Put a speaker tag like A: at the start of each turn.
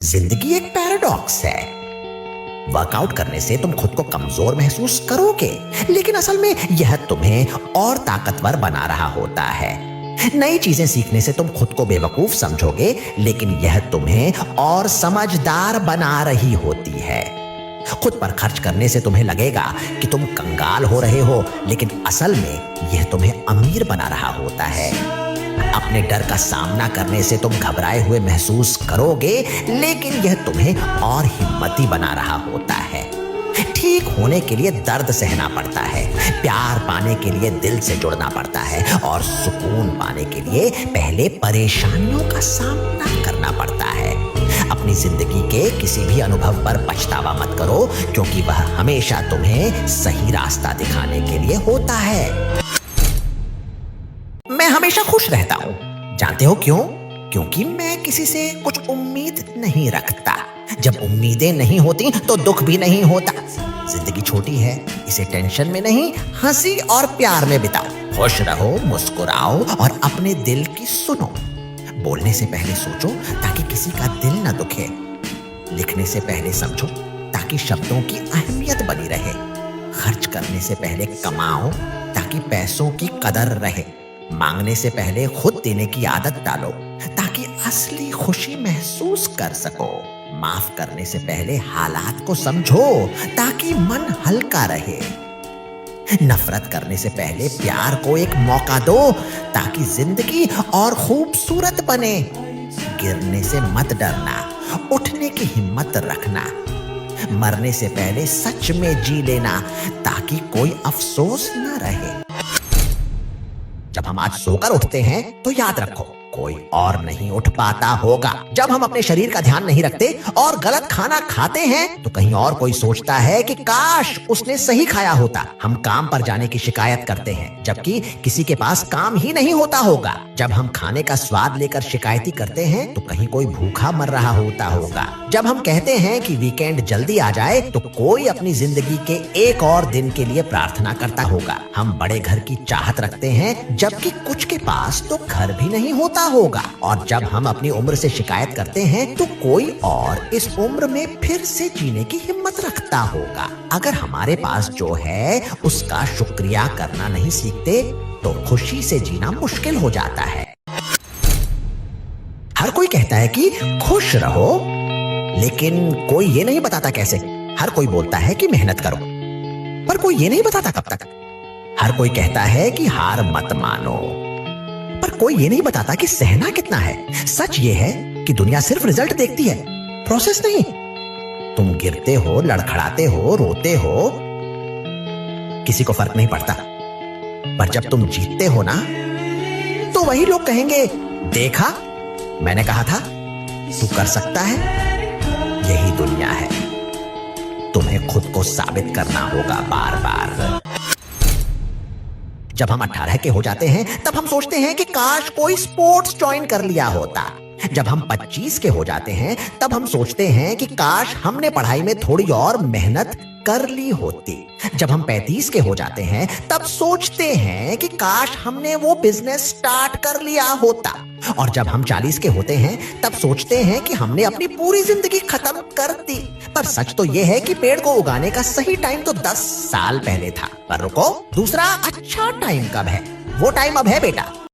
A: जिंदगी एक पैराडॉक्स है। वर्कआउट करने से तुम खुद को कमजोर महसूस करोगे, लेकिन असल में यह तुम्हें और ताकतवर बना रहा होता है। नई चीजें सीखने से तुम खुद को बेवकूफ समझोगे, लेकिन यह तुम्हें और समझदार बना रही होती है। खुद पर खर्च करने से तुम्हें लगेगा कि तुम कंगाल हो रहे हो, लेकिन असल में यह तुम्हें अमीर बना रहा होता है। अपने डर का सामना करने से तुम घबराए हुए महसूस करोगे, लेकिन यह तुम्हें और हिम्मती बना रहा होता है। ठीक होने के लिए दर्द सहना पड़ता है, प्यार पाने के लिए दिल से जुड़ना पड़ता है, और सुकून पाने के लिए पहले परेशानियों का सामना करना पड़ता है। अपनी जिंदगी के किसी भी अनुभव पर पछतावा मत करो, क्योंकि वह हमेशा तुम्हें सही रास्ता दिखाने के लिए होता है। मैं हमेशा खुश रहता हूं। जानते हो क्यों? क्योंकि मैं किसी से कुछ उम्मीद नहीं रखता। जब उम्मीदें नहीं होती तो दुख भी नहीं होता। जिंदगी छोटी है, इसे टेंशन में नहीं, हंसी और प्यार में बिताओ। खुश रहो, मुस्कुराओ और अपने दिल की सुनो। बोलने से पहले सोचो ताकि किसी का दिल न दुखे। लिखने से पहले समझो ताकि शब्दों की अहमियत बनी रहे। खर्च करने से पहले कमाओ ताकि पैसों की कदर रहे। मांगने से पहले खुद देने की आदत डालो ताकि असली खुशी महसूस कर सको। माफ करने से पहले हालात को समझो ताकि मन हल्का रहे। नफरत करने से पहले प्यार को एक मौका दो ताकि जिंदगी और खूबसूरत बने। गिरने से मत डरना, उठने की हिम्मत रखना। मरने से पहले सच में जी लेना ताकि कोई अफसोस न रहे। जब हम आज सोकर उठते हैं तो याद रखो, कोई और नहीं उठ पाता होगा। जब हम अपने शरीर का ध्यान नहीं रखते और गलत खाना खाते हैं तो कहीं और कोई सोचता है कि काश उसने सही खाया होता। हम काम पर जाने की शिकायत करते हैं जबकि किसी के पास काम ही नहीं होता होगा। जब हम खाने का स्वाद लेकर शिकायती करते हैं तो कहीं कोई भूखा मर रहा होता होगा। जब हम कहते हैं कि वीकेंड जल्दी आ जाए तो कोई अपनी जिंदगी के एक और दिन के लिए प्रार्थना करता होगा। हम बड़े घर की चाहत रखते हैं जबकि कुछ के पास तो घर भी नहीं होता होगा। और जब हम अपनी उम्र से शिकायत करते हैं तो कोई और इस उम्र में फिर से जीने की हिम्मत रखता होगा। अगर हमारे पास जो है उसका शुक्रिया करना नहीं सीखते तो खुशी से जीना मुश्किल हो जाता है। हर कोई कहता है कि खुश रहो, लेकिन कोई ये नहीं बताता कैसे। हर कोई बोलता है कि मेहनत करो, पर कोई ये नहीं बताता कब तक। हर कोई कहता है कि हार मत मानो, पर कोई ये नहीं बताता कि सहना कितना है। सच ये है कि दुनिया सिर्फ रिजल्ट देखती है, प्रोसेस नहीं। तुम गिरते हो, लड़खड़ाते हो, रोते हो, किसी को फर्क नहीं पड़ता। पर जब तुम जीतते हो ना तो वही लोग कहेंगे, देखा मैंने कहा था तू कर सकता है। यही दुनिया है, तुम्हें खुद को साबित करना होगा बार बार। जब हम 18 के हो जाते हैं तब हम सोचते हैं कि काश कोई स्पोर्ट्स ज्वाइन कर लिया होता। जब हम 25 के हो जाते हैं तब हम सोचते हैं कि काश हमने पढ़ाई में थोड़ी और मेहनत कर ली होती। जब हम 35 के हो जाते हैं तब सोचते हैं कि काश हमने वो बिजनेस स्टार्ट कर लिया होता। और जब हम 40 के होते हैं तब सोचते हैं कि हमने अपनी पूरी जिंदगी खत्म कर दी। पर सच तो यह है कि पेड़ को उगाने का सही टाइम तो 10 साल पहले था। पर रुको, दूसरा अच्छा टाइम कब है? वो टाइम अब है बेटा।